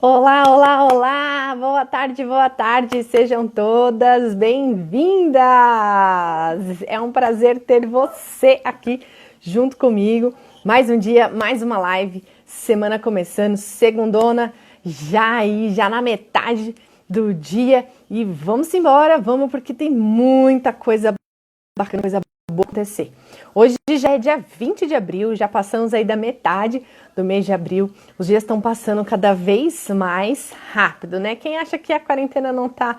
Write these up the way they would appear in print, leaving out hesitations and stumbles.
Olá, olá, olá! Boa tarde, sejam todas bem-vindas! É um prazer ter você aqui junto comigo. Mais um dia, mais uma live, semana começando, segundona, já na metade do dia. E vamos embora, vamos, porque tem muita coisa bacana, coisa boa acontecer. Hoje já é dia 20 de abril, já passamos aí da metade do mês de abril. Os dias estão passando cada vez mais rápido, né? Quem acha que a quarentena não tá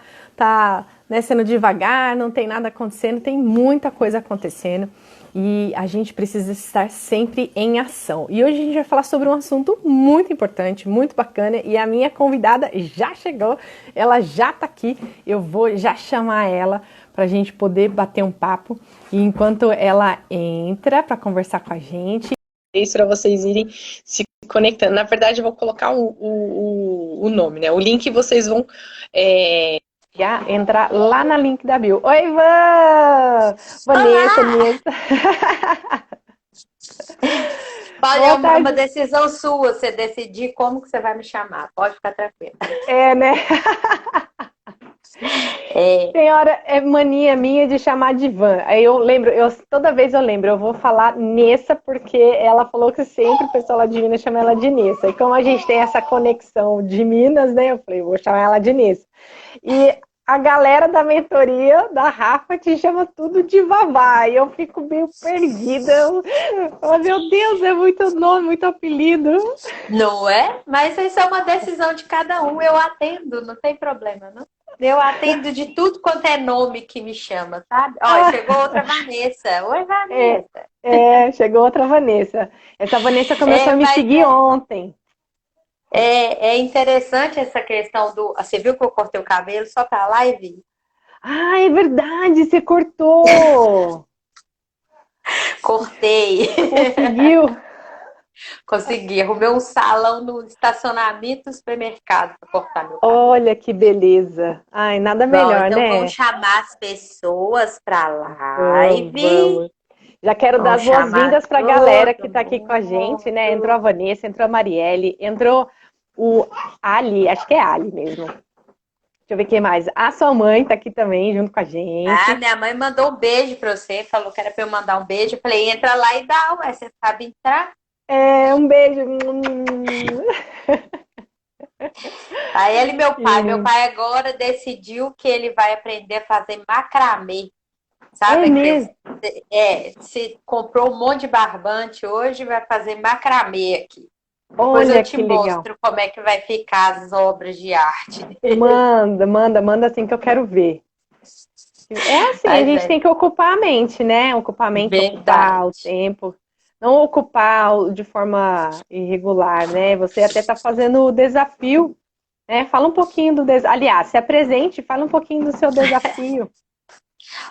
né, sendo devagar, não tem nada acontecendo, tem muita coisa acontecendo e a gente precisa estar sempre em ação. E hoje a gente vai falar sobre um assunto muito importante, muito bacana, e a minha convidada já chegou, ela já tá aqui, eu vou já chamar ela para a gente poder bater um papo. E enquanto ela entra para conversar com a gente, isso para vocês irem se conectando. Na verdade, eu vou colocar o nome, né? O link vocês vão já entrar lá na link da bio. Oi, Ivan! Vanessa, Olá! Nessa. Olha, é Boa uma tarde. decisão sua, você decidir como que você vai me chamar. Pode ficar tranquila. É, né? É, Tem hora, é mania minha de chamar de Van. Aí eu lembro, toda vez eu lembro, eu vou falar Nessa, porque ela falou que sempre o pessoal lá de Minas chama ela de Nessa. E como a gente tem essa conexão de Minas, né? Eu falei, vou chamar ela de Nessa. E a galera da mentoria da Rafa te chama tudo de Vavá. E eu fico meio perdida. Eu falo, meu Deus, é muito nome, muito apelido. não é? Mas isso é uma decisão de cada um. Eu atendo, não tem problema, não. Eu atendo de tudo quanto é nome que me chama, sabe? Ó, Ah, chegou outra Vanessa. Oi, é, Vanessa. chegou outra Vanessa. Essa Vanessa começou a É, me mas seguir ontem. é interessante essa questão do. Você viu que eu cortei o cabelo só pra live? Ah, é verdade, você cortou. Cortei. Conseguiu. Consegui. Arrumei um salão no estacionamento do supermercado para cortar meu cabelo. Olha que beleza. Ai, nada Bom, melhor, então vamos né? chamar as pessoas para Vamos, live. vamos. Já quero dar Vamos as chamar boas-vindas para a galera que todo está aqui com a gente, né? Entrou a mundo. Vanessa, entrou a Marielle, entrou o Ali, acho que é Ali mesmo. Deixa eu ver quem mais. A sua mãe está aqui também, junto com a Ah, gente. minha mãe mandou um beijo para você, falou que era para eu mandar um beijo. Eu falei, entra lá e dá, ué, você sabe entrar? É, um beijo. Aí ele, Que meu lindo. pai agora decidiu que ele vai aprender a fazer macramê. É Sabe aqueles. mesmo. Se comprou um monte de barbante hoje, vai fazer macramê aqui. Depois eu Olha te que legal. mostro como é que vai ficar as obras de arte dele. Manda assim que eu quero ver. É assim, a Mas gente é tem que ocupar a mente, né? Ocupar a mente, ocupar o verdade. tempo. Não ocupar de forma irregular, né? Você até está fazendo o desafio, né? Fala um pouquinho do desafio. Aliás, se apresente, fala um pouquinho do seu desafio.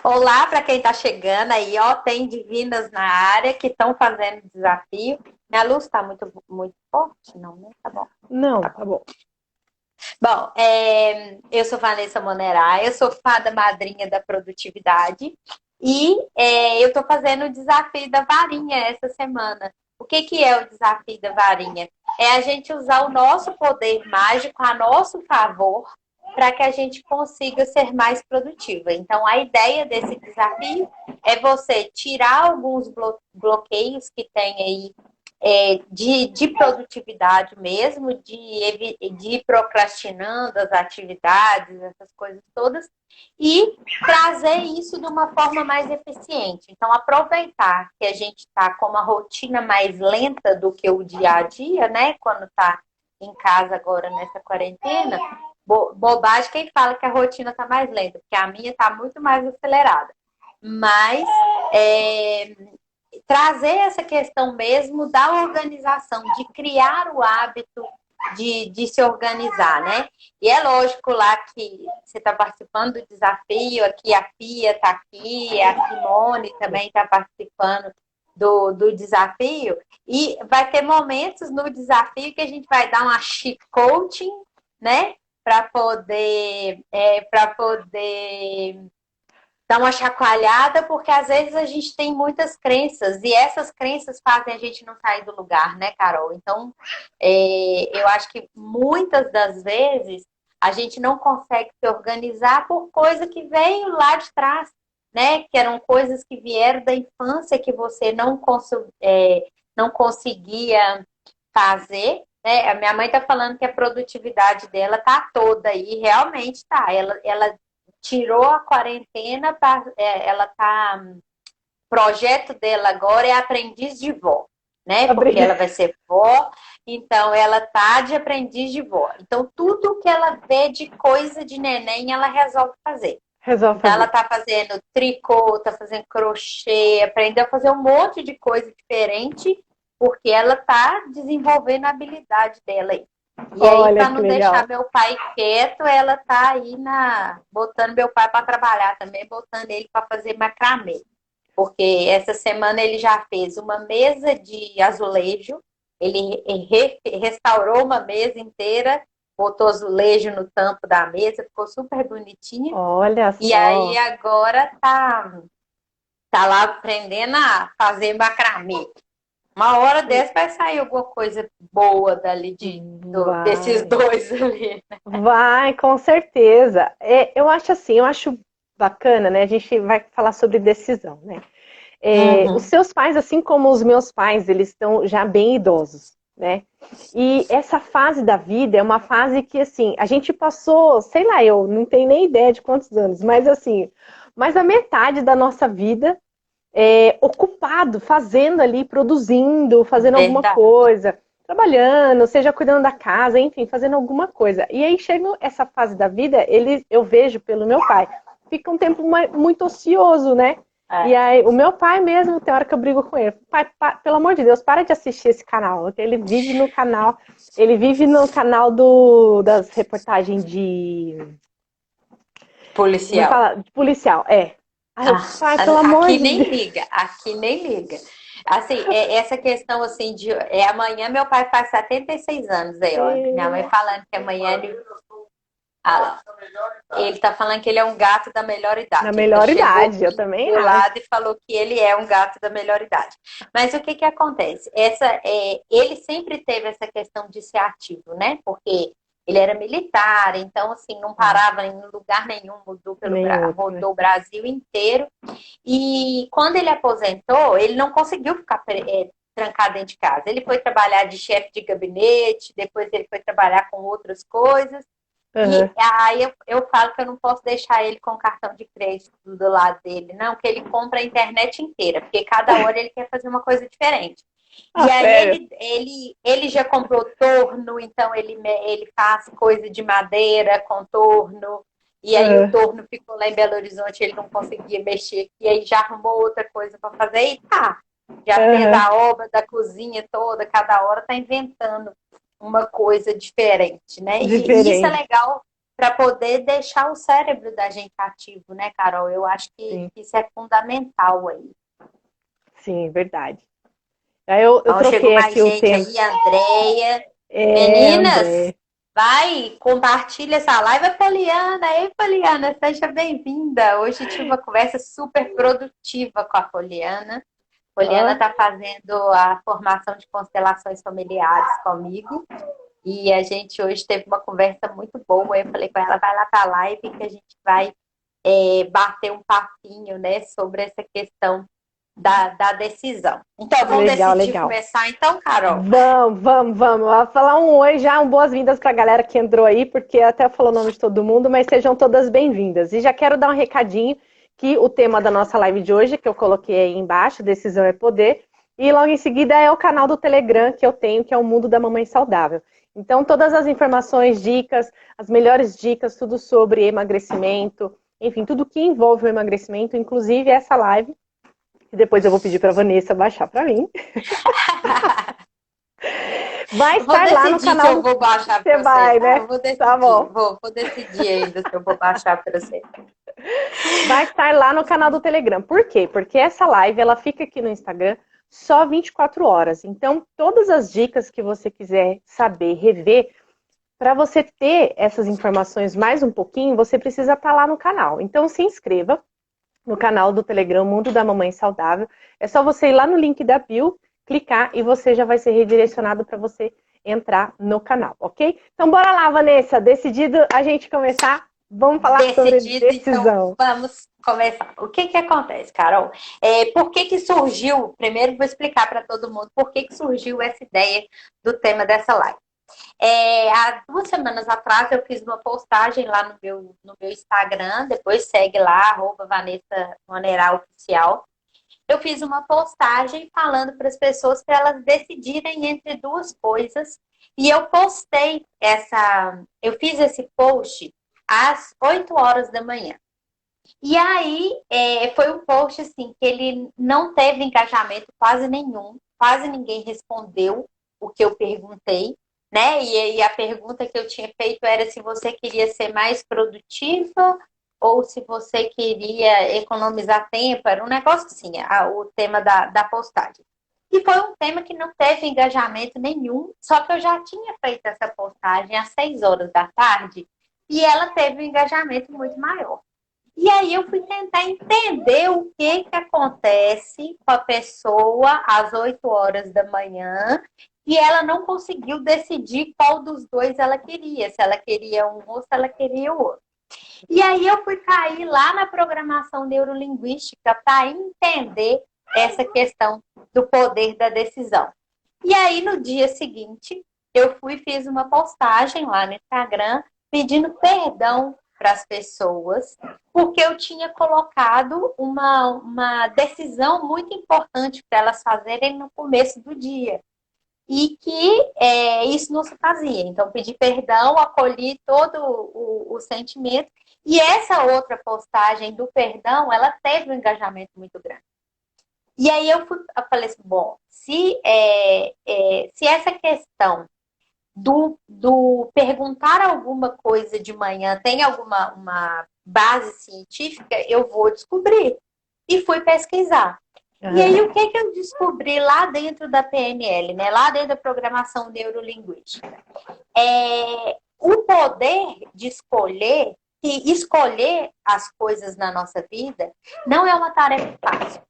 Olá para quem está chegando aí, ó, tem divinas na área que estão fazendo desafio. Minha luz está muito forte, não, né? Tá bom. Não, Tá tá bom. bom. Bom, eu sou Vanessa Monerá, eu sou fada madrinha da produtividade e eu estou fazendo o desafio da varinha essa semana. O que, que é o desafio da varinha? É a gente usar o nosso poder mágico a nosso favor para que a gente consiga ser mais produtiva. Então, a ideia desse desafio é você tirar alguns bloqueios que tem aí de produtividade mesmo, de ir procrastinando as atividades, essas coisas todas, e trazer isso de uma forma mais eficiente. Então, aproveitar que a gente está com uma rotina mais lenta do que o dia a dia, né? Quando está em casa agora nessa quarentena, bobagem quem fala que a rotina está mais lenta, porque a minha está muito mais acelerada. Mas é, trazer essa questão mesmo da organização, de criar o hábito de se organizar, né? E é lógico lá que você está participando do desafio, aqui a Pia está aqui, a Simone também está participando do desafio, e vai ter momentos no desafio que a gente vai dar uma cheat coaching, né? Para poder dar uma chacoalhada, porque às vezes a gente tem muitas crenças, e essas crenças fazem a gente não sair do lugar, né, Carol? Então, eu acho que muitas das vezes a gente não consegue se organizar por coisa que veio lá de trás, né? Que eram coisas que vieram da infância que você não conseguia fazer. Né? A minha mãe está falando que a produtividade dela tá toda aí, realmente tá. Ela tirou a quarentena, ela tá. O projeto dela agora é aprendiz de vó, né? Porque ela vai ser vó, então ela tá de aprendiz de vó. Então, tudo que ela vê de coisa de neném, ela resolve fazer. Resolve Então, ela fazer. tá fazendo tricô, tá fazendo crochê, aprendeu a fazer um monte de coisa diferente, porque ela tá desenvolvendo a habilidade dela aí. E aí, Olha para que não deixar legal. meu pai quieto, ela tá aí botando meu pai para trabalhar também, botando ele para fazer macramê. Porque essa semana ele já fez uma mesa de azulejo, ele restaurou uma mesa inteira, botou azulejo no tampo da mesa, ficou super bonitinha. Olha E aí só. agora tá lá aprendendo a fazer macramê. Uma hora dessa vai sair alguma coisa boa dali desses Vai. dois ali. Vai, com certeza. Eu acho assim, eu acho bacana, né? A gente vai falar sobre decisão, né? Os Uhum. seus pais, assim como os meus pais, eles estão já bem idosos, né? E essa fase da vida é uma fase que, assim, a gente passou, sei lá, eu não tenho nem ideia de quantos anos, mas assim, mais da metade da nossa vida ocupado, fazendo ali, produzindo, fazendo alguma Verdade. coisa, trabalhando, seja cuidando da casa, enfim, fazendo alguma coisa. E aí chega essa fase da vida, eu vejo pelo meu pai, fica um tempo muito ocioso, né? E É. aí, o meu pai mesmo, tem hora que eu brigo com ele. Pai, pelo amor de Deus, para de assistir esse canal. Ele vive no canal das reportagens como é que Policial. fala? De policial, é. Aí eu, Ah, pai, pelo amor aqui de nem Deus. liga, aqui nem liga. Assim, essa questão assim amanhã meu pai faz 76 anos aí, ó. Minha mãe falando que amanhã ah, ele tá falando que ele é um gato da melhor Na idade. Ele melhor chegou idade, eu aqui do também meu acho. lado e falou que ele é um gato da melhor idade. Mas o que que acontece? Ele sempre teve essa questão de ser ativo, né? Porque ele era militar, então assim, não parava em lugar nenhum, Nem outro, né? rodou o Brasil inteiro. E quando ele aposentou, ele não conseguiu ficar trancado dentro de casa. Ele foi trabalhar de chefe de gabinete, depois ele foi trabalhar com outras coisas. E Uhum. aí eu falo que eu não posso deixar ele com o cartão de crédito do lado dele, não, que ele compra a internet inteira, porque cada hora ele quer fazer uma coisa diferente. E Ah, aí sério? ele já comprou torno, então ele faz coisa de madeira com torno. E aí o Uhum. torno ficou lá em Belo Horizonte, ele não conseguia mexer, e aí já arrumou outra coisa para fazer, e tá. Já fez Uhum. a obra da cozinha toda, cada hora tá inventando uma coisa diferente, né? E isso é Diferente. legal para poder deixar o cérebro da gente ativo, né, Carol? Eu acho que Sim, isso é fundamental aí. sim, verdade. Aí eu Então, chegou troquei mais aqui o gente tema. aí, Andréia. Meninas, André. vai, compartilha essa live. Poliana, ei, Poliana, seja bem-vinda. Hoje tive uma conversa super produtiva com a Poliana. Poliana Ó, está fazendo a formação de constelações familiares comigo. E a gente hoje teve uma conversa muito boa. Eu falei com ela, vai lá para a live que a gente vai bater um papinho, né, sobre essa questão da decisão. Então, vamos legal, decidir legal. começar então, Carol? Vamos, vamos, vamos. Vou falar um oi já, um boas-vindas para a galera que entrou aí, porque até falou o nome de todo mundo, mas sejam todas bem-vindas. E já quero dar um recadinho que o tema da nossa live de hoje, que eu coloquei aí embaixo, Decisão é Poder, e logo em seguida é o canal do Telegram que eu tenho, que é o Mundo da Mamãe Saudável. Então, todas as informações, dicas, as melhores dicas, tudo sobre emagrecimento, enfim, tudo que envolve o emagrecimento, inclusive essa live, que depois eu vou pedir para a Vanessa baixar para mim. Vai Eu vou estar lá no decidir se canal eu do. vou baixar Você para você, vai, tá? né? Eu vou Tá decidir. bom. Vou decidir ainda se eu vou baixar para você. Vai estar lá no canal do Telegram. Por quê? Porque essa live ela fica aqui no Instagram só 24 horas. Então, todas as dicas que você quiser saber, rever, para você ter essas informações mais um pouquinho, você precisa estar lá no canal. Então, se inscreva. no canal do Telegram Mundo da Mamãe Saudável. É só você ir lá no link da bio, clicar e você já vai ser redirecionado para você entrar no canal, ok? Então bora lá, Vanessa, decidido a gente começar, vamos falar sobre decisão. Então vamos começar. O que que acontece, Carol? Por que que surgiu, primeiro vou explicar para todo mundo por que que surgiu essa ideia do tema dessa live. Há 2 semanas atrás eu fiz uma postagem lá no meu Instagram, depois segue lá, @Vanessa Moneral Oficial. Eu fiz uma postagem falando para as pessoas para elas decidirem entre duas coisas. E eu fiz esse post às 8 horas da manhã. E aí, foi um post assim, que ele não teve engajamento quase nenhum, quase ninguém respondeu o que eu perguntei, né? E a pergunta que eu tinha feito era se você queria ser mais produtiva ou se você queria economizar tempo, era um negócio assim, o tema da postagem. E foi um tema que não teve engajamento nenhum, só que eu já tinha feito essa postagem às 6 horas da tarde e ela teve um engajamento muito maior. E aí eu fui tentar entender o que acontece com a pessoa às 8 horas da manhã e ela não conseguiu decidir qual dos dois ela queria, se ela queria um ou se ela queria o outro. E aí eu fui cair lá na programação neurolinguística para entender essa questão do poder da decisão. E aí no dia seguinte eu fiz uma postagem lá no Instagram pedindo perdão para as pessoas, porque eu tinha colocado uma decisão muito importante para elas fazerem no começo do dia. E que isso não se fazia. Então, pedi perdão, acolhi todo o sentimento. E essa outra postagem do perdão, ela teve um engajamento muito grande. E aí eu falei assim, bom, se essa questão do perguntar alguma coisa de manhã tem uma base científica, eu vou descobrir. E fui pesquisar. E aí, o que eu descobri lá dentro da PNL, né? Lá dentro da programação neurolinguística? O poder de escolher, e escolher as coisas na nossa vida, não é uma tarefa fácil.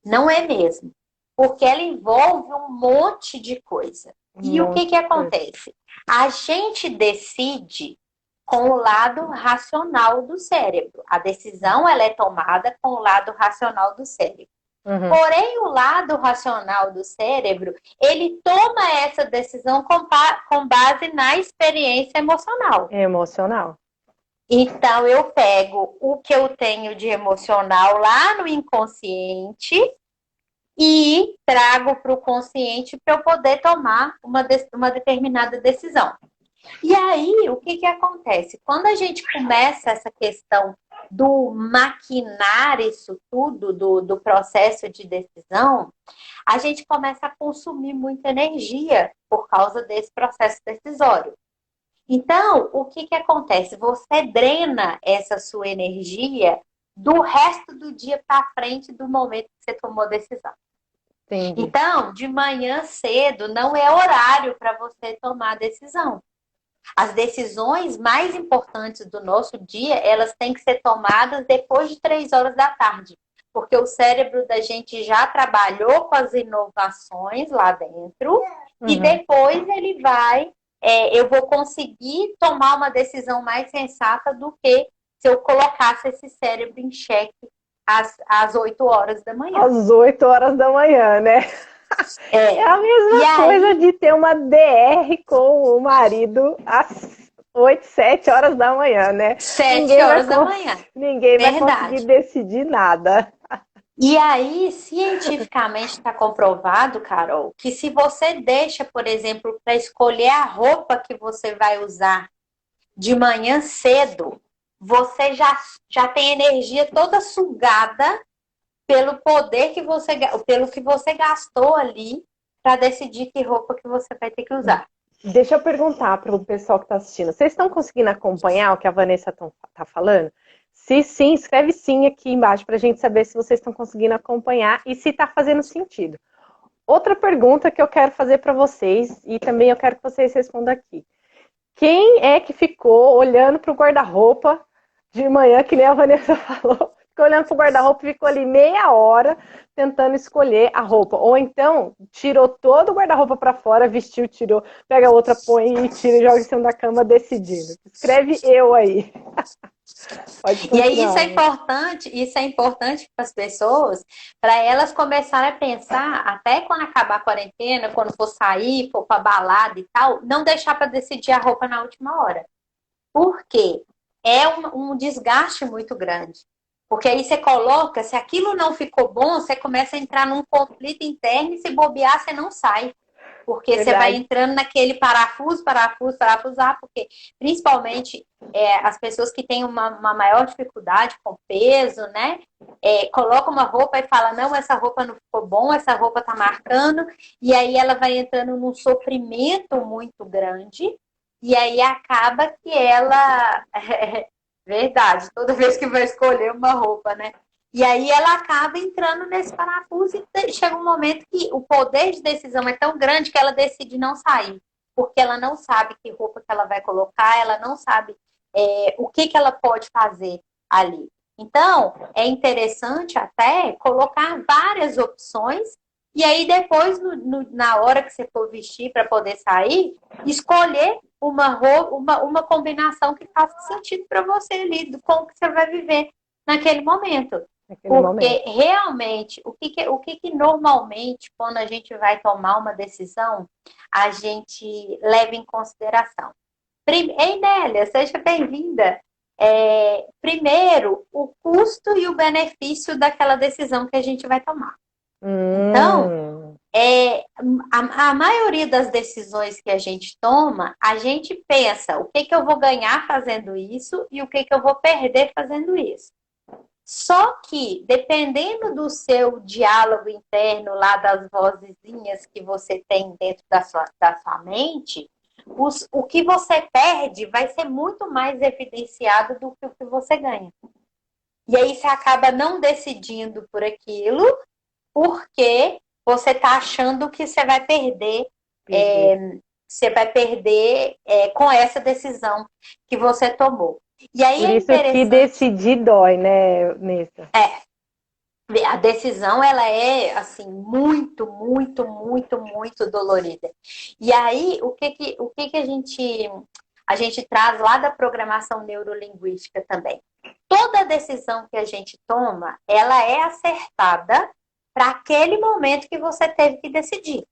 Não é mesmo. Porque ela envolve um monte de coisa. E o que acontece? A gente decide com o lado racional do cérebro. A decisão, ela é tomada com o lado racional do cérebro. Porém, o lado racional do cérebro, ele toma essa decisão com base na experiência emocional. Emocional. Então, eu pego o que eu tenho de emocional lá no inconsciente e trago para o consciente para eu poder tomar uma determinada decisão. E aí, o que acontece? Quando a gente começa essa questão do maquinar isso tudo, do processo de decisão, a gente começa a consumir muita energia por causa desse processo decisório. Então, o que acontece? Você drena essa sua energia do resto do dia para frente do momento que você tomou a decisão. Entendi. Então, de manhã cedo não é horário para você tomar a decisão. As decisões mais importantes do nosso dia, elas têm que ser tomadas depois de 3 horas da tarde. Porque o cérebro da gente já trabalhou com as inovações lá dentro. E depois ele vai... eu vou conseguir tomar uma decisão mais sensata do que se eu colocasse esse cérebro em xeque às 8 horas da manhã. Às 8 horas da manhã, né? É a mesma coisa de ter uma DR com o marido às 8, 7 horas da manhã, né? 7 horas da manhã. Ninguém vai conseguir decidir nada. E aí, cientificamente está comprovado, Carol, que se você deixa, por exemplo, para escolher a roupa que você vai usar de manhã cedo, você já tem energia toda sugada pelo poder pelo que você gastou ali para decidir que roupa que você vai ter que usar. Deixa eu perguntar para o pessoal que está assistindo. Vocês estão conseguindo acompanhar o que a Vanessa está falando? Se sim, escreve sim aqui embaixo para a gente saber se vocês estão conseguindo acompanhar e se está fazendo sentido. Outra pergunta que eu quero fazer para vocês, e também eu quero que vocês respondam aqui. Quem é que ficou olhando para o guarda-roupa de manhã, que nem a Vanessa falou, Ficou olhando pro guarda-roupa e ficou ali meia hora tentando escolher a roupa. Ou então, tirou todo o guarda-roupa para fora, vestiu, tirou, pega a outra, põe e tira e joga em cima da cama decidindo. Escreve eu aí. Pode E aí continuar. isso é importante para as pessoas, para elas começarem a pensar, até quando acabar a quarentena, quando for sair, for para balada e tal, não deixar para decidir a roupa na última hora. Por quê? É um desgaste muito grande. Porque aí você coloca, se aquilo não ficou bom, você começa a entrar num conflito interno e se bobear, você não sai. Porque você vai Verdade. entrando naquele parafusar, porque principalmente as pessoas que têm uma maior dificuldade com peso, né? Coloca uma roupa e fala, não, essa roupa não ficou bom, essa roupa tá marcando, e aí ela vai entrando num sofrimento muito grande, e aí acaba que ela. Verdade, toda vez que vai escolher uma roupa, né? E aí ela acaba entrando nesse parafuso e chega um momento que o poder de decisão é tão grande que ela decide não sair. Porque ela não sabe que roupa que ela vai colocar, ela não sabe o que ela pode fazer ali. Então, é interessante até colocar várias opções e aí depois, na hora que você for vestir para poder sair, escolher uma roupa, uma combinação que faça sentido para você ali, com o que você vai viver naquele momento. Naquele Porque momento. realmente, o que normalmente, quando a gente vai tomar uma decisão, a gente leva em consideração? Ei, Nélia, seja bem-vinda. Primeiro, o custo e o benefício daquela decisão que a gente vai tomar. Então, Hum, a maioria das decisões que a gente toma, a gente pensa o que eu vou ganhar fazendo isso e o que eu vou perder fazendo isso. Só que, dependendo do seu diálogo interno, lá das vozezinhas que você tem dentro da sua mente, o que você perde vai ser muito mais evidenciado do que o que você ganha. E aí você acaba não decidindo por aquilo, porque você está achando que perder. você vai perder com essa decisão que você tomou. E aí Por é isso que interessante. decidir dói, né, Nessa? A decisão, ela é, assim, muito, muito, muito, muito dolorida. E aí, o que a gente traz lá da programação neurolinguística também? Toda decisão que a gente toma, ela é acertada para aquele momento que você teve que decidir.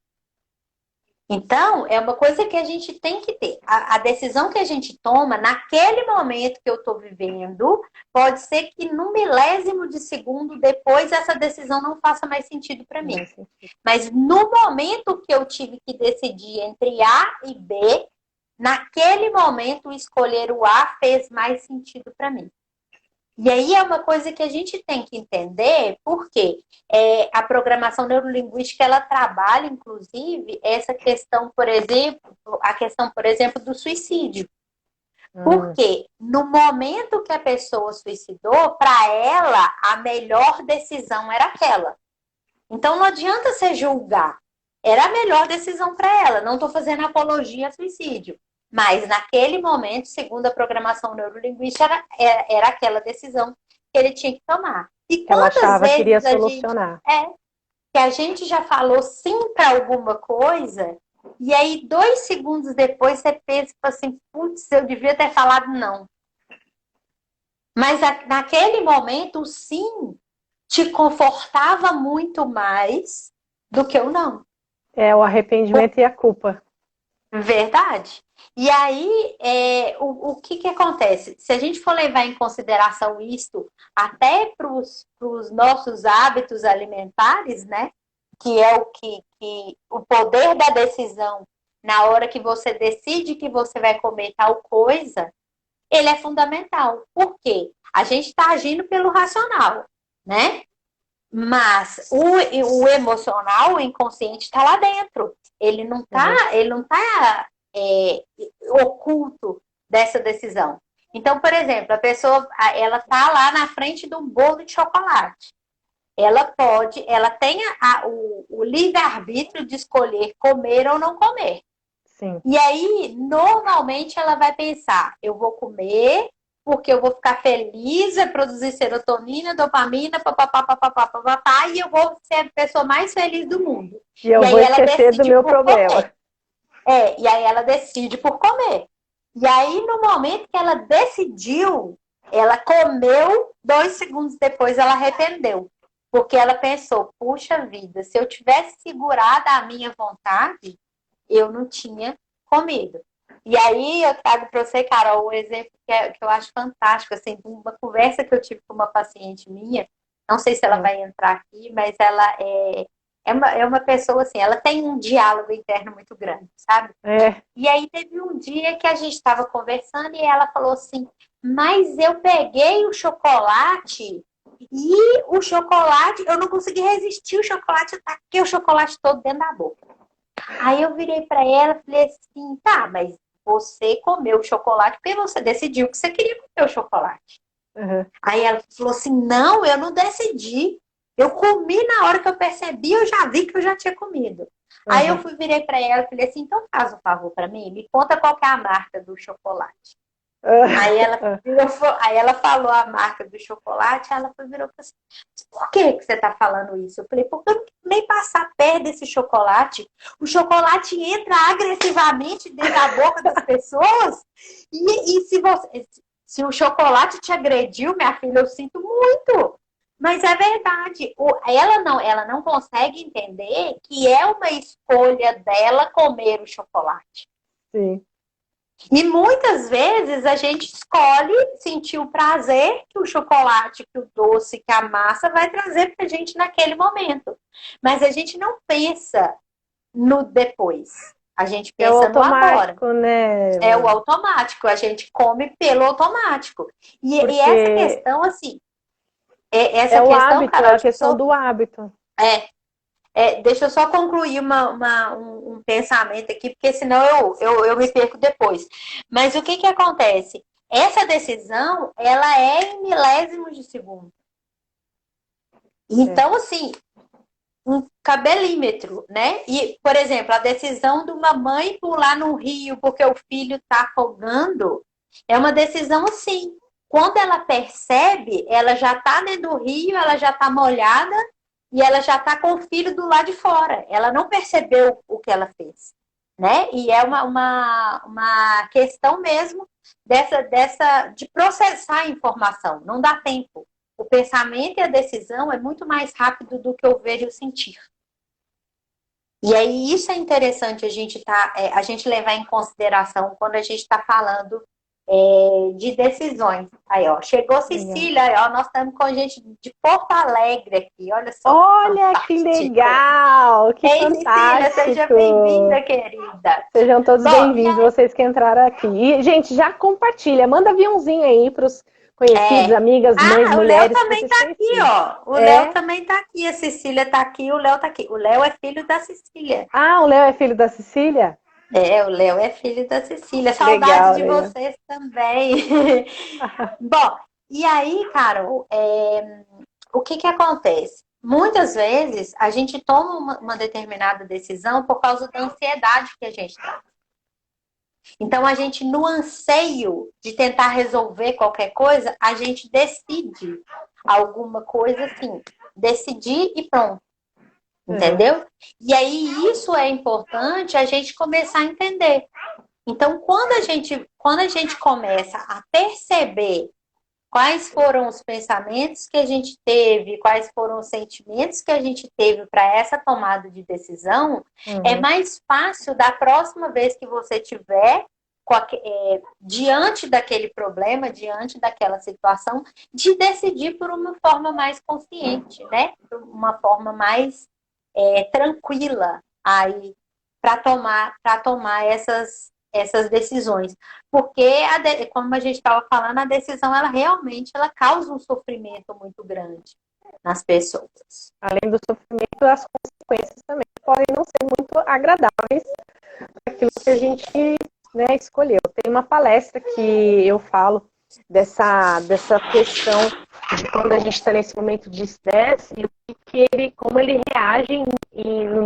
Então, é uma coisa que a gente tem que ter. A decisão que a gente toma, naquele momento que eu estou vivendo, pode ser que num milésimo de segundo depois essa decisão não faça mais sentido para mim. Mas no momento que eu tive que decidir entre A e B, naquele momento escolher o A fez mais sentido para mim. E aí é uma coisa que a gente tem que entender, porque a programação neurolinguística, ela trabalha, inclusive, essa questão, por exemplo, do suicídio. Porque no momento que a pessoa suicidou, para ela, a melhor decisão era aquela. Então não adianta você julgar. Era a melhor decisão para ela. Não estou fazendo apologia a suicídio. Mas naquele momento, segundo a programação neurolinguística, era aquela decisão que ele tinha que tomar. E Ela quantas achava que iria vezes solucionar. que a gente já falou sim para alguma coisa, e aí 2 segundos depois você pensa assim, putz, eu devia ter falado não. Mas naquele momento, o sim te confortava muito mais do que o não. É o arrependimento e a culpa. Verdade. E aí, o que acontece? Se a gente for levar em consideração isso até para os nossos hábitos alimentares, né? Que é o poder da decisão na hora que você decide que você vai comer tal coisa, ele é fundamental. Por quê? A gente está agindo pelo racional, né? Mas o emocional, o inconsciente está lá dentro. Ele não está oculto dessa decisão. Então, por exemplo, a pessoa ela está lá na frente de um bolo de chocolate. Ela tem o livre-arbítrio de escolher comer ou não comer. Sim. E aí, normalmente, ela vai pensar, eu vou comer porque eu vou ficar feliz, vai produzir serotonina, dopamina, papapá, papapá, papapá, e eu vou ser a pessoa mais feliz do mundo. E eu E vou aí ela esquecer do decide meu por problema. comer. E aí ela decide por comer. E aí, no momento que ela decidiu, ela comeu, 2 segundos depois ela arrependeu. Porque ela pensou, puxa vida, se eu tivesse segurado a minha vontade, eu não tinha comido. E aí eu trago para você, Carol, um exemplo que eu acho fantástico, assim, de uma conversa que eu tive com uma paciente minha, não sei se ela vai entrar aqui, mas ela é uma pessoa, assim, ela tem um diálogo interno muito grande, sabe? É. E aí teve um dia que a gente estava conversando e ela falou assim, mas eu peguei o chocolate e o chocolate, eu não consegui resistir, o chocolate, eu taquei o chocolate todo dentro da boca. Aí eu virei para ela e falei assim, tá, mas você comeu o chocolate porque você decidiu que você queria comer o chocolate. Uhum. Aí ela falou assim, não, eu não decidi. Eu comi na hora que eu percebi, eu já vi que eu já tinha comido. Aí eu virei para ela e falei assim, então faz um favor para mim, me conta qual que é a marca do chocolate. Aí ela falou a marca do chocolate, ela virou e falou assim, por que você está falando isso? Eu falei, porque eu não quero nem passar perto desse chocolate. O chocolate entra agressivamente dentro da boca das pessoas. E se o chocolate te agrediu, minha filha, eu sinto muito. Mas é verdade. Ela não consegue entender que é uma escolha dela comer o chocolate. Sim. E muitas vezes a gente escolhe sentir o prazer que o chocolate, que o doce, que a massa vai trazer pra gente naquele momento. Mas a gente não pensa no depois. A gente É o pensa no agora. automático, né? É o automático. A gente come pelo automático. E Porque essa questão, assim, essa é o questão, hábito, Carol, a questão do hábito. deixa eu só concluir um pensamento aqui, porque senão eu me perco depois. Mas o que acontece? Essa decisão, ela é em milésimos de segundo. Então, assim, um cabelímetro, né? E, por exemplo, a decisão de uma mãe pular no rio porque o filho está afogando é uma decisão assim. Quando ela percebe, ela já está dentro do rio, ela já está molhada e ela já está com o filho do lado de fora. Ela não percebeu o que ela fez, né? E é uma questão mesmo de processar a informação. Não dá tempo. O pensamento e a decisão é muito mais rápido do que o ver e o sentir. E aí isso é interessante a gente levar em consideração quando a gente está falando de decisões. Aí, ó, chegou Cecília, aí, ó, nós estamos com gente de Porto Alegre aqui, olha só. Olha que legal, que fantástico. Cecília, seja bem-vinda, querida. Sejam todos bem-vindos, vocês que entraram aqui. E, gente, já compartilha, manda aviãozinho aí para os conhecidos, amigas, mães, mulheres. O Léo também tá aqui, ó. O Léo também tá aqui, a Cecília tá aqui, o Léo tá aqui. O Léo é filho da Cecília. Ah, o Léo é filho da Cecília? O Léo é filho da Cecília. Saudade de vocês também. Bom, e aí, Carol, o que acontece? Muitas vezes a gente toma uma determinada decisão por causa da ansiedade que a gente tem. Então, a gente, no anseio de tentar resolver qualquer coisa, a gente decide alguma coisa assim. Decidir e pronto. Entendeu? E aí, isso é importante a gente começar a entender. Então, quando a gente começa a perceber quais foram os pensamentos que a gente teve, quais foram os sentimentos que a gente teve para essa tomada de decisão, é mais fácil da próxima vez que você tiver diante daquele problema, diante daquela situação, de decidir por uma forma mais consciente, né? Uma forma mais tranquila aí para tomar essas decisões. Porque, como a gente estava falando, a decisão, ela realmente causa um sofrimento muito grande nas pessoas. Além do sofrimento, as consequências também podem não ser muito agradáveis daquilo que a gente escolheu. Tem uma palestra que eu falo dessa questão de quando a gente está nesse momento de estresse e como ele reage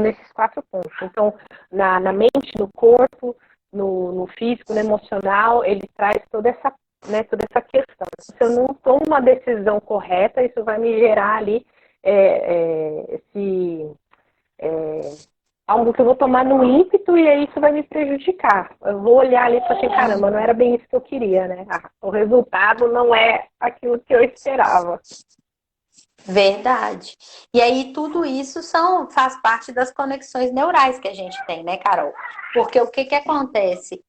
nesses 4 pontos. Então, na mente, no corpo, no físico, no emocional, ele traz toda essa né, toda essa questão. Se eu não tomo uma decisão correta, isso vai me gerar ali esse algo que eu vou tomar no ímpeto e aí isso vai me prejudicar. Eu vou olhar ali e falar assim, caramba, não era bem isso que eu queria, né? O resultado não é aquilo que eu esperava. Verdade. E aí tudo isso faz parte das conexões neurais que a gente tem, né, Carol? Porque o que que acontece?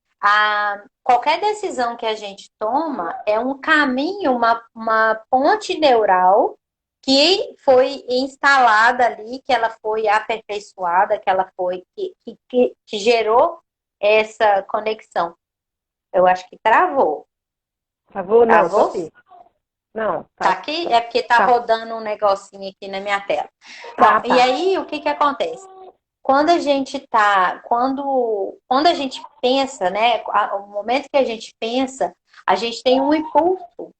Qualquer decisão que a gente toma é um caminho, uma ponte neural que foi instalada ali, que ela foi aperfeiçoada, que ela foi, que gerou essa conexão. Eu acho que travou. Travou? Não, tô Travou? aqui. Não, Tá tá. aqui? É porque tá rodando um negocinho aqui na minha tela. Bom, e aí o que que acontece? Quando a gente tá, quando a gente pensa, né? O momento que a gente pensa, a gente tem um impulso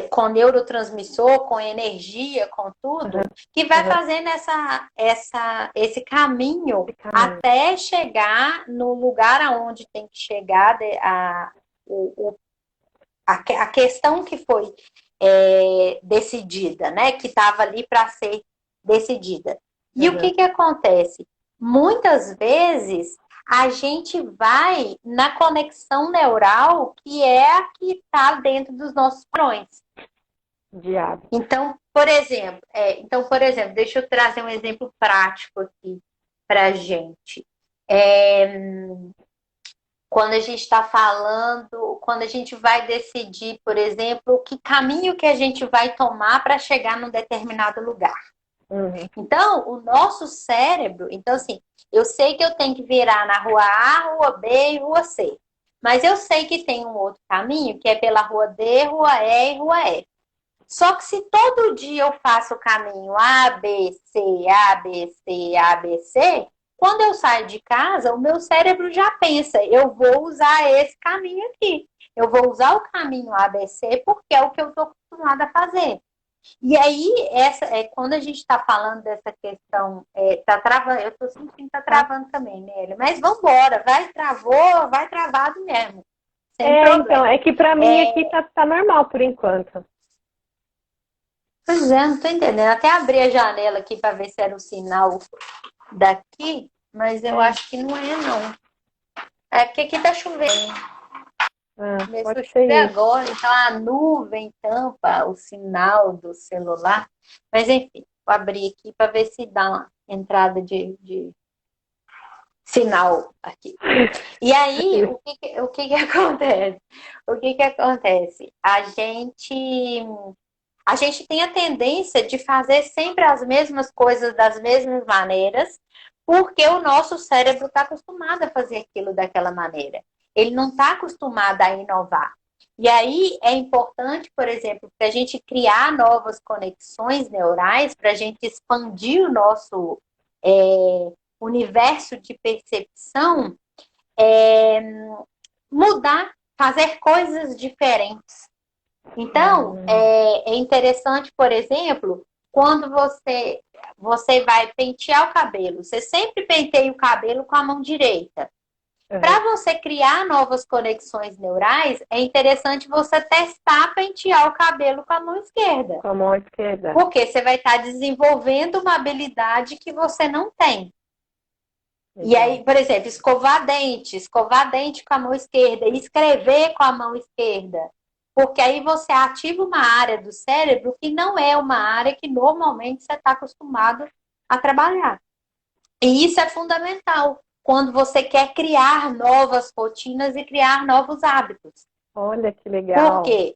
com neurotransmissor, com energia, com tudo, que vai fazendo esse caminho até chegar no lugar aonde tem que chegar a questão que foi decidida, né? Que estava ali para ser decidida. E o que que acontece? Muitas vezes a gente vai na conexão neural que é a que está dentro dos nossos padrões. Diabo. Então, por exemplo, deixa eu trazer um exemplo prático aqui para a gente. Quando a gente está falando, quando a gente vai decidir, por exemplo, que caminho que a gente vai tomar para chegar num determinado lugar. Uhum. Então, o nosso cérebro, então assim, eu sei que eu tenho que virar na rua A, rua B e rua C. Mas eu sei que tem um outro caminho, que é pela rua D, rua E e rua F. Só que se todo dia eu faço o caminho A, B, C, A, B, C, A, B, C, quando eu saio de casa, o meu cérebro já pensa, eu vou usar esse caminho aqui. Eu vou usar o caminho ABC porque é o que eu estou acostumada a fazer. E aí, quando a gente está falando dessa questão, tá travando, eu estou sentindo que está travando também, né? Mas vamos embora, vai travado mesmo. Sem problema. Então, é que para mim aqui tá normal por enquanto. Pois é, não tô entendendo. Até abri a janela aqui para ver se era o sinal daqui, mas eu acho que não é, não. É porque aqui tá chovendo. Começou a chover agora, então a nuvem tampa o sinal do celular. Mas enfim, vou abrir aqui para ver se dá uma entrada de sinal aqui. E aí, o que que acontece? O que que acontece? A gente tem a tendência de fazer sempre as mesmas coisas das mesmas maneiras, porque o nosso cérebro está acostumado a fazer aquilo daquela maneira. Ele não está acostumado a inovar. E aí é importante, por exemplo, para a gente criar novas conexões neurais, para a gente expandir o nosso universo de percepção, mudar, fazer coisas diferentes. Então, é interessante, por exemplo, quando você vai pentear o cabelo, você sempre penteia o cabelo com a mão direita. Para você criar novas conexões neurais, é interessante você testar pentear o cabelo com a mão esquerda. Com a mão esquerda. Porque você vai estar desenvolvendo uma habilidade que você não tem. E aí, por exemplo, escovar dente com a mão esquerda, e escrever com a mão esquerda. Porque aí você ativa uma área do cérebro que não é uma área que normalmente você está acostumado a trabalhar. E isso é fundamental quando você quer criar novas rotinas e criar novos hábitos. Olha que legal. Porque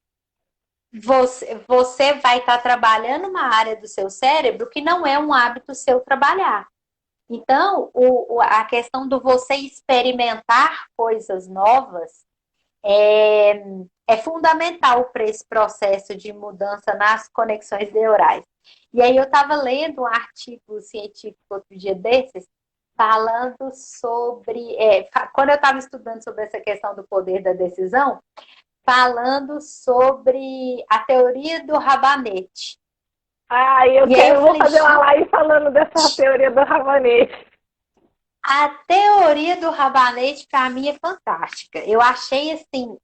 você vai estar trabalhando uma área do seu cérebro que não é um hábito seu trabalhar. Então, a questão do você experimentar coisas novas é fundamental para esse processo de mudança nas conexões neurais. E aí eu estava lendo um artigo científico outro dia desses, falando sobre... quando eu estava estudando sobre essa questão do poder da decisão, falando sobre a teoria do rabanete. Vou fazer uma live falando dessa teoria do rabanete. A teoria do rabanete, para mim, é fantástica. Eu achei, assim,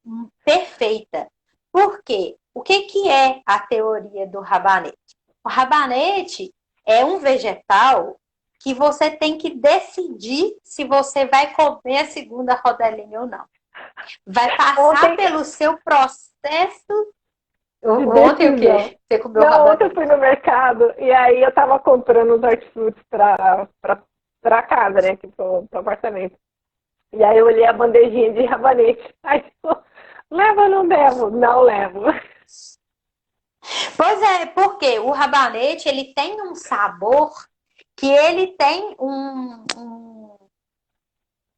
perfeita. Por quê? O que que é a teoria do rabanete? O rabanete é um vegetal que você tem que decidir se você vai comer a segunda rodelinha ou não. Vai passar Ontem, pelo seu processo. de Ontem o decisão. quê? Você comeu Não, ontem eu rabanete? fui no mercado e aí eu tava comprando os hortifrutis pra casa, né? Aqui pro apartamento. E aí eu olhei a bandejinha de rabanete. Aí eu, levo ou não levo? Não levo. Pois é, porque o rabanete ele tem um sabor que ele tem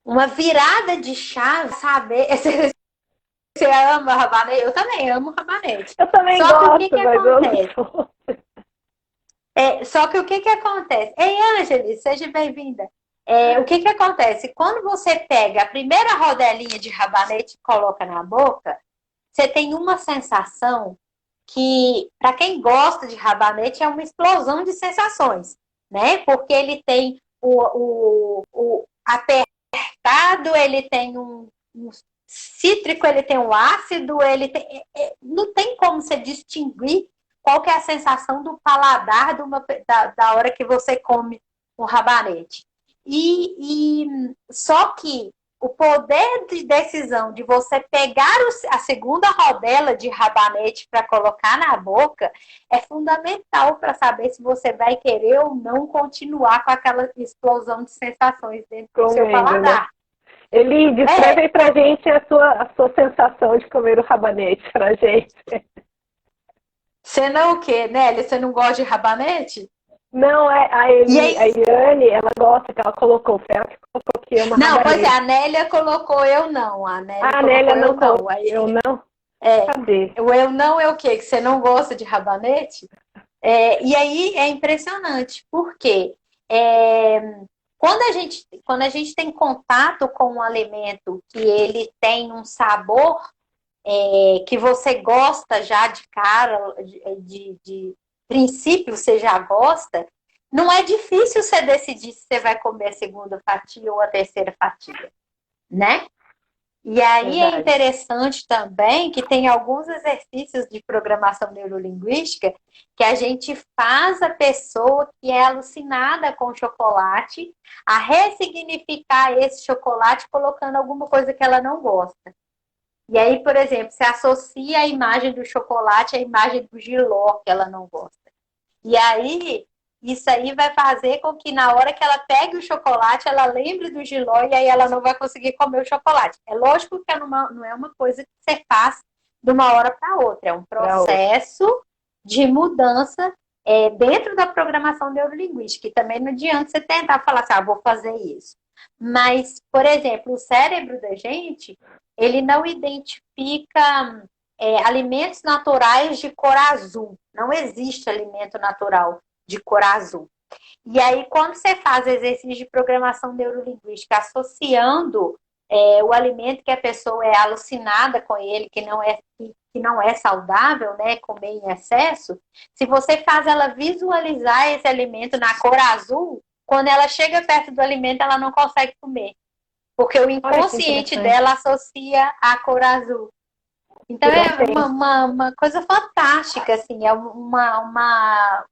uma virada de chave, sabe? Você ama rabanete? Eu também amo rabanete. Eu também Só que o que gosto, que mas eu não acontece? sou. Só que o que que acontece? Ei, Ângeli, seja bem-vinda. O que que acontece? Quando você pega a primeira rodelinha de rabanete e coloca na boca, você tem uma sensação que, para quem gosta de rabanete, é uma explosão de sensações, né? Porque ele tem o apertado, ele tem um cítrico, ele tem um ácido, ele tem, não tem como você distinguir qual que é a sensação do paladar da hora que você come o rabanete. Só que o poder de decisão de você pegar a segunda rodela de rabanete para colocar na boca é fundamental para saber se você vai querer ou não continuar com aquela explosão de sensações dentro do seu Comendo, né? paladar. Eli, descreve aí pra gente a sua sensação de comer o rabanete pra gente. Você não o quê, Nélia? Você não gosta de rabanete? Não, a E Eli, a aí, Eliane, ela gosta que ela colocou, foi ela que colocou que ama não, pois é, rabanete. a Nélia colocou eu não. A Nélia A Nélia colocou não eu colocou, não. eu Aí, não. é, Cadê? o eu não é o quê? Que você não gosta de rabanete? E aí é impressionante, porque é, quando a gente tem contato com um alimento que ele tem um sabor que você gosta já de cara, de princípio você já gosta, não é difícil você decidir se você vai comer a segunda fatia ou a terceira fatia, né? E aí é Verdade. interessante também que tem alguns exercícios de programação neurolinguística que a gente faz a pessoa que é alucinada com chocolate a ressignificar esse chocolate colocando alguma coisa que ela não gosta. E aí, por exemplo, você associa a imagem do chocolate à imagem do jiló que ela não gosta. E aí, isso aí vai fazer com que na hora que ela pegue o chocolate, ela lembre do jiló e aí ela não vai conseguir comer o chocolate. É lógico que não é uma coisa que você faz de uma hora para outra. É um Pra outra. processo de mudança dentro da programação neurolinguística. E também não adianta você tentar falar assim, vou fazer isso. Mas, por exemplo, o cérebro da gente, ele não identifica alimentos naturais de cor azul. Não existe alimento natural de cor azul. E aí, quando você faz exercício de programação neurolinguística associando o alimento que a pessoa é alucinada com ele, que não é saudável, né, comer em excesso, se você faz ela visualizar esse alimento na cor azul, quando ela chega perto do alimento, ela não consegue comer. Porque o Olha que inconsciente interessante. dela associa a cor azul. Então Que não é tem. uma coisa fantástica, assim, é uma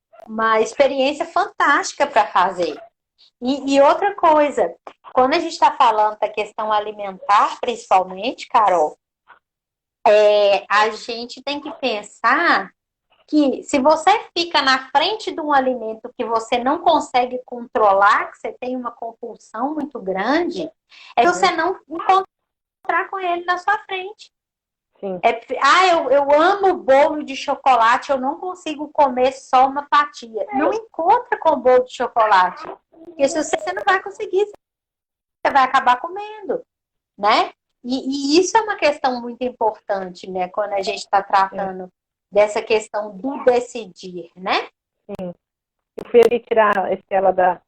experiência fantástica para fazer. E outra coisa, quando a gente está falando da questão alimentar, principalmente, Carol, a gente tem que pensar que se você fica na frente de um alimento que você não consegue controlar, que você tem uma compulsão muito grande, é que você não encontrar com ele na sua frente. Sim. Eu amo bolo de chocolate, eu não consigo comer só uma fatia. Não encontra com bolo de chocolate. Porque se você não vai conseguir, você vai acabar comendo, né? E isso é uma questão muito importante, né? Quando a gente está tratando dessa questão do decidir, né? Sim. Eu fui ali tirar a Estela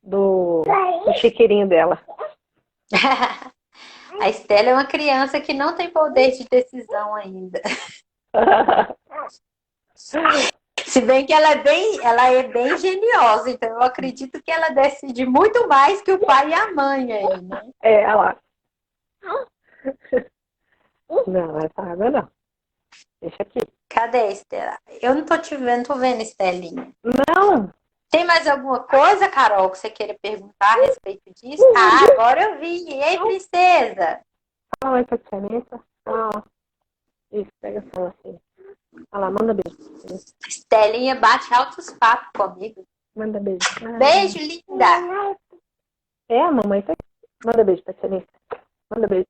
do chiqueirinho dela. A Estela é uma criança que não tem poder de decisão ainda. Se bem que ela é bem geniosa, então eu acredito que ela decide muito mais que o pai e a mãe aí, né? É, olha lá. Não, essa água não. Deixa aqui. Cadê a Estela? Eu não tô te vendo, tô vendo, Estelinha. Não! Tem mais alguma coisa, Carol, que você queira perguntar a respeito disso? Ah, agora eu vi. Ei, princesa! Olha essa caneta. Ah, isso, pega só assim. Olha lá, manda beijo. Estelinha bate altos papos comigo. Manda beijo. Beijo, linda! É, a mamãe tá aqui. Manda beijo pra Tia. Manda beijo.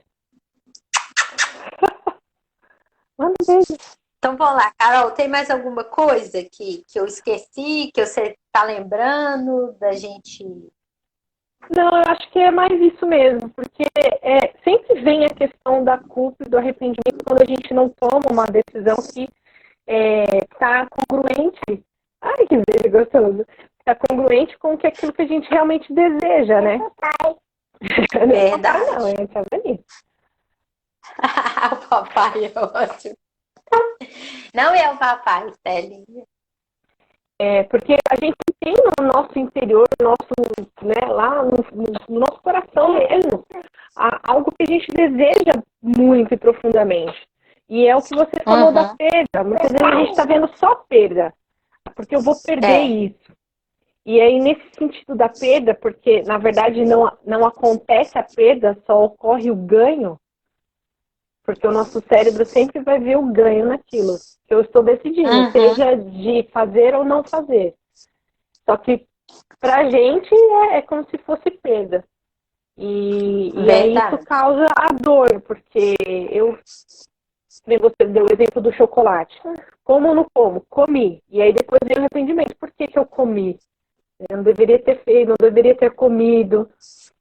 Manda beijo. Então vamos lá, Carol, tem mais alguma coisa que eu esqueci, que você tá lembrando da gente? Não, eu acho que é mais isso mesmo, porque sempre vem a questão da culpa e do arrependimento quando a gente não toma uma decisão que está congruente. Ai, que beijo gostoso. Está congruente com aquilo que a gente realmente deseja, né? Verdade. Não, é a Vani. O papai é ótimo. Não é o papai, Estelinha. Porque a gente tem no nosso interior, lá no nosso coração mesmo, algo que a gente deseja muito e profundamente. E é o que você falou da perda. Muitas vezes a gente está vendo só perda, porque eu vou perder isso. E aí, nesse sentido da perda, porque na verdade não acontece a perda, só ocorre o ganho, porque o nosso cérebro sempre vai ver o ganho naquilo que eu estou decidindo, seja de fazer ou não fazer. Só que pra gente é como se fosse perda. E aí isso causa a dor, porque você deu o exemplo do chocolate. Como ou não como? Comi. E aí depois veio o arrependimento. Por que eu comi? Eu não deveria ter feito, não deveria ter comido.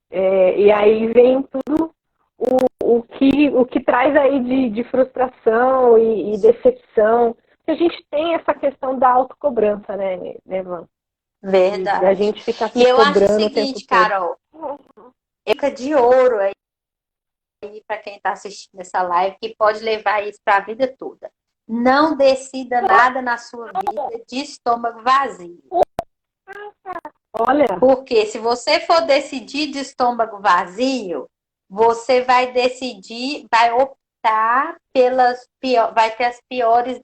E aí vem tudo o que traz aí de frustração e decepção. A gente tem essa questão da autocobrança, né, Van? Verdade. A gente fica se e eu cobrando acho o seguinte, Carol, dica de ouro aí para quem está assistindo essa live, que pode levar isso para a vida toda. Não decida nada na sua vida de estômago vazio. Olha. Porque se você for decidir de estômago vazio, você vai decidir, vai optar vai ter as piores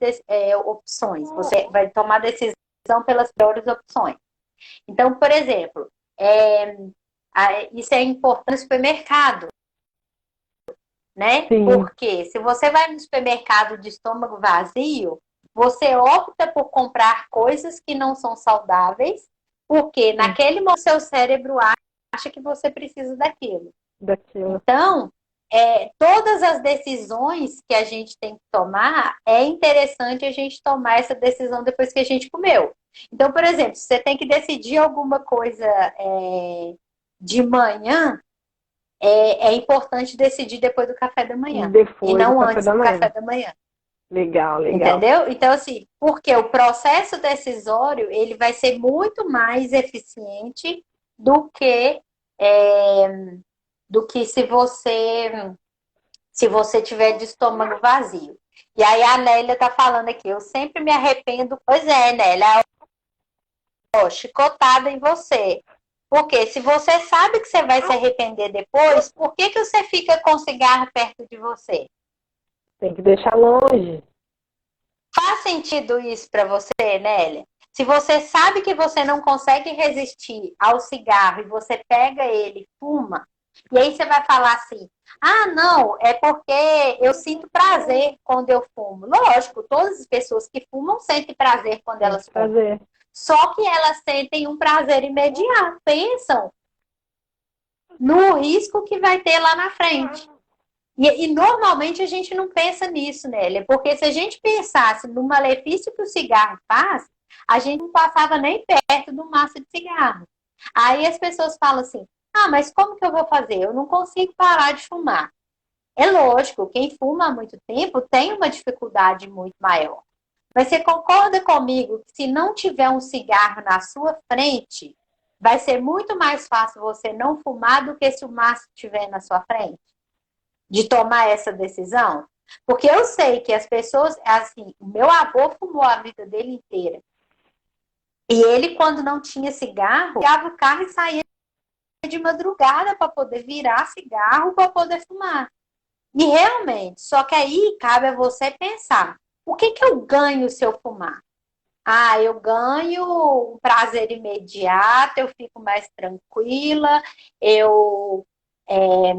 opções. Você vai tomar decisão pelas piores opções. Então, por exemplo, isso é importante no supermercado, né? Sim. Porque se você vai no supermercado de estômago vazio, você opta por comprar coisas que não são saudáveis, porque naquele momento seu cérebro acha que você precisa daquilo. Então, todas as decisões que a gente tem que tomar, é interessante a gente tomar essa decisão depois que a gente comeu. Então, por exemplo, se você tem que decidir alguma coisa de manhã, é importante decidir depois do café da manhã. E não antes do café da manhã. Legal. Entendeu? Então, assim, porque o processo decisório, ele vai ser muito mais eficiente do que se você tiver de estômago vazio. E aí a Nélia tá falando aqui, eu sempre me arrependo. Pois é, Nélia, chicotada em você. Porque se você sabe que você vai se arrepender depois, por que você fica com cigarro perto de você? Tem que deixar longe. Faz sentido isso para você, Nélia? Se você sabe que você não consegue resistir ao cigarro e você pega ele e fuma, e aí você vai falar assim, não, é porque eu sinto prazer quando eu fumo. Lógico, todas as pessoas que fumam sentem prazer quando elas fumam. Só que elas sentem um prazer imediato. Pensam no risco que vai ter lá na frente. E normalmente a gente não pensa nisso, Nélia, porque se a gente pensasse no malefício que o cigarro faz, a gente não passava nem perto do maço de cigarro. Aí as pessoas falam assim, mas como que eu vou fazer? Eu não consigo parar de fumar. É lógico, quem fuma há muito tempo tem uma dificuldade muito maior. Mas você concorda comigo que se não tiver um cigarro na sua frente, vai ser muito mais fácil você não fumar do que se o maço estiver na sua frente? De tomar essa decisão? Porque eu sei que as pessoas, assim, o meu avô fumou a vida dele inteira. E ele, quando não tinha cigarro, pegava o carro e saía de madrugada para poder virar cigarro, para poder fumar. E realmente, só que aí cabe a você pensar, o que que eu ganho se eu fumar? Ah, eu ganho um prazer imediato, eu fico mais tranquila, eu, é,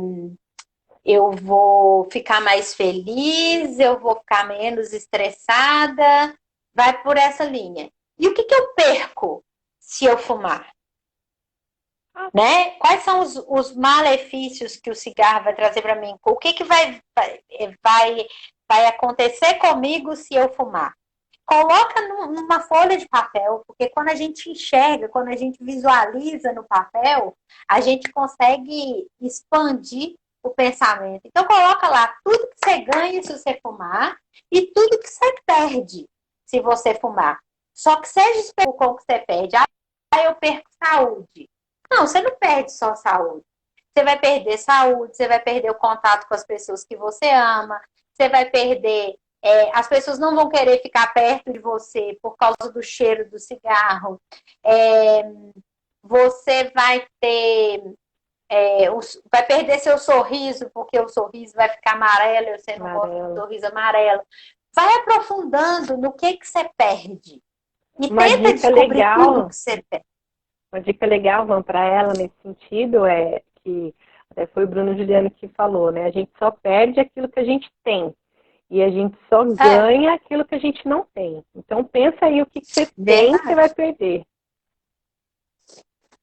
eu vou ficar mais feliz, eu vou ficar menos estressada, vai por essa linha. E o que que eu perco se eu fumar? Né? Quais são os malefícios que o cigarro vai trazer para mim? O que que vai acontecer comigo se eu fumar? Coloca numa folha de papel, porque quando a gente enxerga, quando a gente visualiza no papel, a gente consegue expandir o pensamento. Então coloca lá tudo que você ganha se você fumar e tudo que você perde se você fumar. Só que seja esperto com o que você perde. Ah, eu perco saúde. Não, você não perde só saúde. Você vai perder saúde, você vai perder o contato com as pessoas que você ama, você vai perder. As pessoas não vão querer ficar perto de você por causa do cheiro do cigarro. É, você vai ter. Vai perder seu sorriso, porque o sorriso vai ficar amarelo e você não gosta do sorriso amarelo. Vai aprofundando no que você perde. E Uma tenta dica descobrir tudo legal, que você perde. uma dica legal, Van, para ela nesse sentido é que até foi o Bruno Juliano que falou, né? A gente só perde aquilo que a gente tem. E a gente só ganha aquilo que a gente não tem. Então pensa aí o que você tem que você vai perder.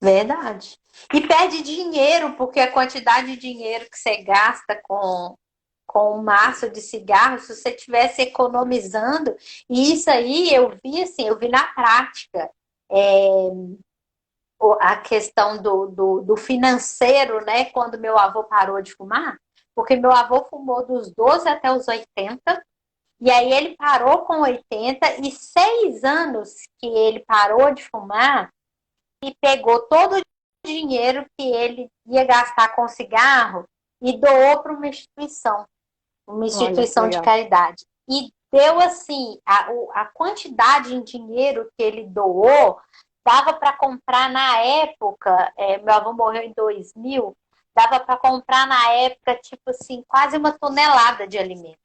Verdade. E perde dinheiro, porque a quantidade de dinheiro que você gasta com um maço de cigarro, se você estivesse economizando, e isso aí eu vi na prática. A questão do financeiro, né? Quando meu avô parou de fumar, porque meu avô fumou dos 12 até os 80, e aí ele parou com 80, e 6 anos que ele parou de fumar, e pegou todo o dinheiro que ele ia gastar com cigarro e doou para uma Olha que instituição de legal. caridade. E deu assim, a quantidade em dinheiro que ele doou, dava para comprar na época, meu avô morreu em 2000, dava para comprar na época, tipo assim, quase uma tonelada de alimento,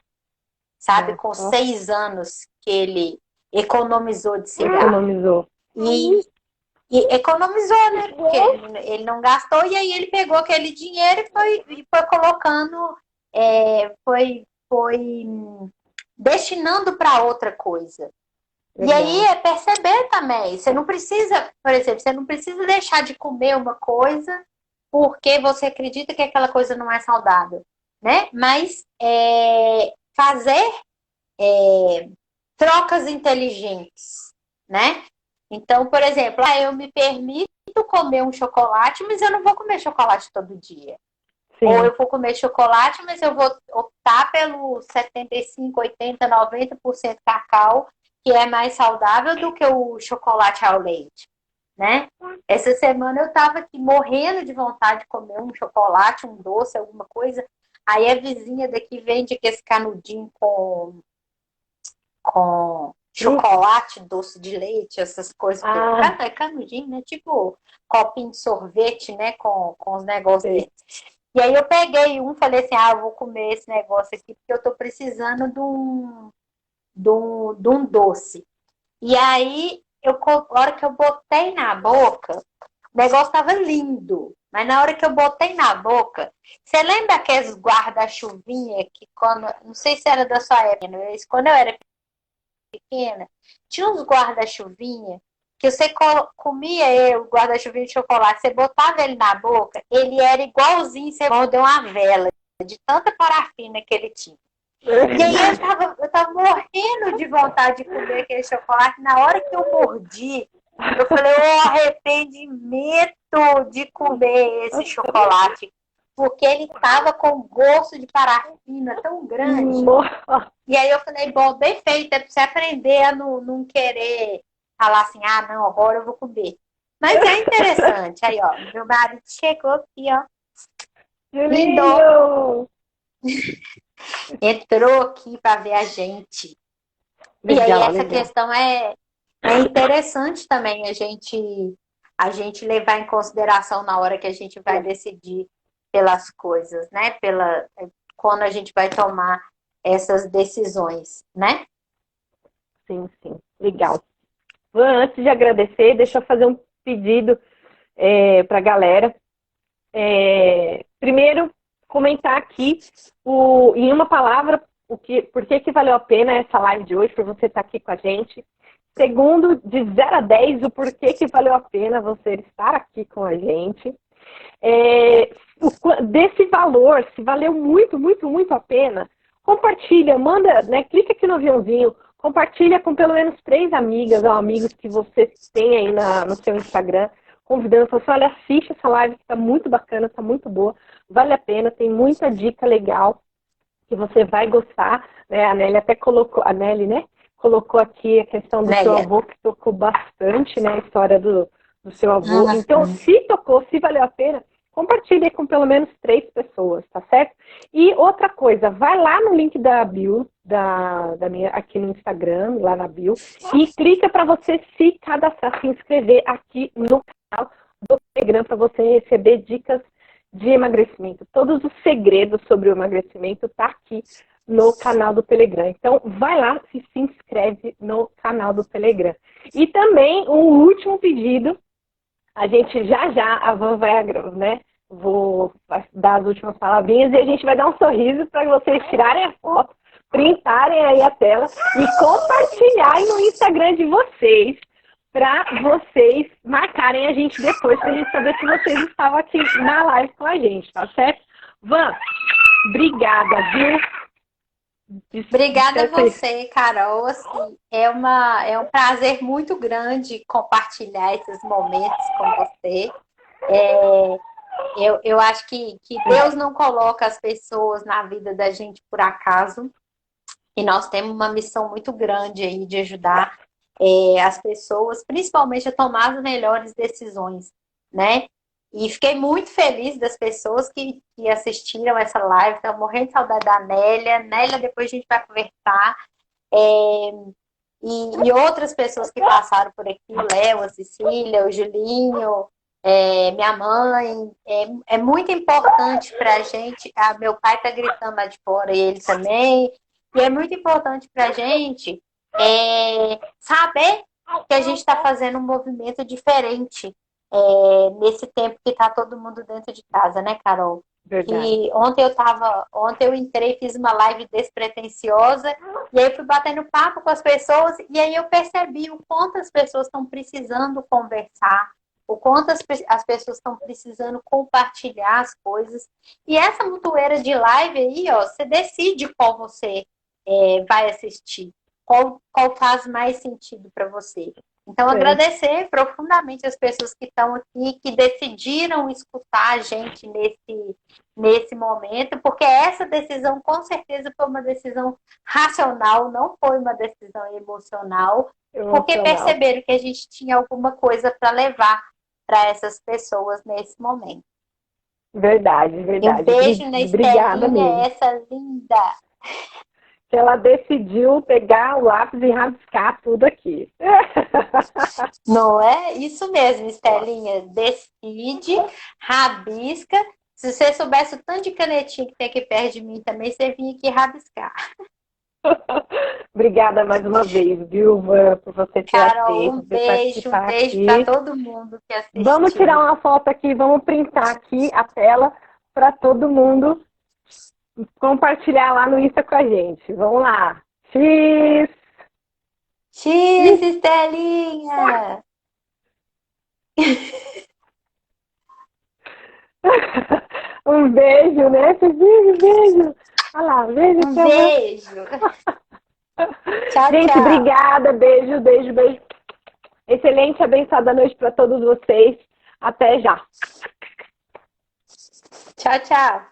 sabe? Com Nossa, 6 anos que ele economizou de cigarro. economizou. E economizou, né? Porque ele não gastou, e aí ele pegou aquele dinheiro e foi colocando, foi destinando para outra coisa. Legal. E aí é perceber também. Você não precisa, por exemplo, você não precisa deixar de comer uma coisa porque você acredita que aquela coisa não é saudável, né? Mas fazer trocas inteligentes, né? Então, por exemplo, eu me permito comer um chocolate, mas eu não vou comer chocolate todo dia. Sim. Ou eu vou comer chocolate, mas eu vou optar pelo 75, 80, 90% cacau, que é mais saudável do que o chocolate ao leite, né? Essa semana eu tava aqui morrendo de vontade de comer um chocolate, um doce, alguma coisa. Aí a vizinha daqui vende esse canudinho com chocolate, doce de leite, essas coisas. É canudinho, né? Tipo copinho de sorvete, né? Com os negócios dele. E aí eu peguei falei assim, eu vou comer esse negócio aqui, porque eu tô precisando de um doce. E aí, a hora que eu botei na boca, o negócio tava lindo. Mas na hora que eu botei na boca, você lembra aqueles guarda-chuvinha que não sei se era da sua época, mas quando eu era pequena, tinha uns guarda-chuvinha que você comia o guarda-chuvinha de chocolate, você botava ele na boca, ele era igualzinho, você mordeu uma vela, de tanta parafina que ele tinha. E aí eu tava morrendo de vontade de comer aquele chocolate. Na hora que eu mordi, eu falei, arrependimento de comer esse chocolate. Porque ele tava com gosto de parafina tão grande. E aí eu falei, bom, bem feito, é pra você aprender a não querer falar assim, não, agora eu vou comer. Mas é interessante. Aí, ó, meu marido chegou aqui, ó. Julinho! Entrou aqui para ver a gente. Legal, e aí essa legal. questão é É interessante também a gente levar em consideração na hora que a gente vai decidir pelas coisas, né? Quando a gente vai tomar essas decisões, né? Sim, sim. Legal. Antes de agradecer, deixa eu fazer um pedido para a galera. Primeiro, comentar aqui em uma palavra por que valeu a pena essa live de hoje, por você estar aqui com a gente. Segundo, de 0 a 10, o porquê que valeu a pena você estar aqui com a gente. Desse valor, se valeu muito, muito, muito a pena, compartilha, manda, né, clica aqui no aviãozinho, compartilha com pelo menos 3 amigas ou amigos que você tem aí no seu Instagram, convidando, falando assim, olha, assiste essa live que está muito bacana, está muito boa, vale a pena, tem muita dica legal que você vai gostar, né? A Nelly até colocou, a Nelly, né? Colocou aqui a questão do seu avô, que tocou bastante, né? A história do seu avô. Então, se tocou, se valeu a pena, compartilhe com pelo menos 3 pessoas, tá certo? E outra coisa, vai lá no link da bio, da minha, aqui no Instagram, lá na bio, e clica para você se cadastrar, se inscrever aqui no canal do Telegram para você receber dicas de emagrecimento. Todos os segredos sobre o emagrecimento tá aqui no canal do Telegram. Então, vai lá e se inscreve no canal do Telegram. E também, um último pedido, a gente a Van vai, né? Vou dar as últimas palavrinhas e a gente vai dar um sorriso para vocês tirarem a foto, printarem aí a tela e compartilharem no Instagram de vocês, para vocês marcarem a gente depois, para a gente saber se vocês estavam aqui na live com a gente, tá certo? Van, obrigada, viu? Obrigada a você, Carol. Assim, é um prazer muito grande compartilhar esses momentos com você. Eu acho que Deus não coloca as pessoas na vida da gente por acaso. E nós temos uma missão muito grande aí de ajudar as pessoas, principalmente a tomar as melhores decisões, né? E fiquei muito feliz das pessoas que assistiram essa live. Estou morrendo de saudade da Nélia. Nélia, depois a gente vai conversar. E outras pessoas que passaram por aqui, o Léo, a Cecília, o Julinho, minha mãe. É muito importante para a gente. Meu pai está gritando lá de fora e ele também. E é muito importante para a gente saber que a gente está fazendo um movimento diferente nesse tempo que está todo mundo dentro de casa, né, Carol? Verdade. E ontem eu entrei, fiz uma live despretensiosa e aí fui batendo papo com as pessoas e aí eu percebi o quanto as pessoas estão precisando conversar, o quanto as pessoas estão precisando compartilhar as coisas. E essa montoeira de live aí, ó, você decide qual você vai assistir, qual faz mais sentido para você. Então, agradecer profundamente as pessoas que estão aqui, que decidiram escutar a gente nesse momento, porque essa decisão, com certeza, foi uma decisão racional, não foi uma decisão emocional, porque perceberam que a gente tinha alguma coisa para levar para essas pessoas nesse momento. Verdade, verdade. E um beijo na Estelinha, essa linda. Que ela decidiu pegar o lápis e rabiscar tudo aqui. Não é? Isso mesmo, Estelinha. Decide, rabisca. Se você soubesse o tanto de canetinha que tem aqui perto de mim também, você vinha aqui rabiscar. Obrigada mais uma vez, viu, por você ter Carol, um beijo para todo mundo que assistiu. Vamos tirar uma foto aqui, vamos printar aqui a tela para todo mundo compartilhar lá no Insta com a gente. Vamos lá. X! X, Estelinha! Um beijo, né? Beijo. Olha lá, beijo. Um beijo. Tchau, gente, tchau. Obrigada. Beijo. Excelente, abençoada noite para todos vocês. Até já. Tchau, tchau.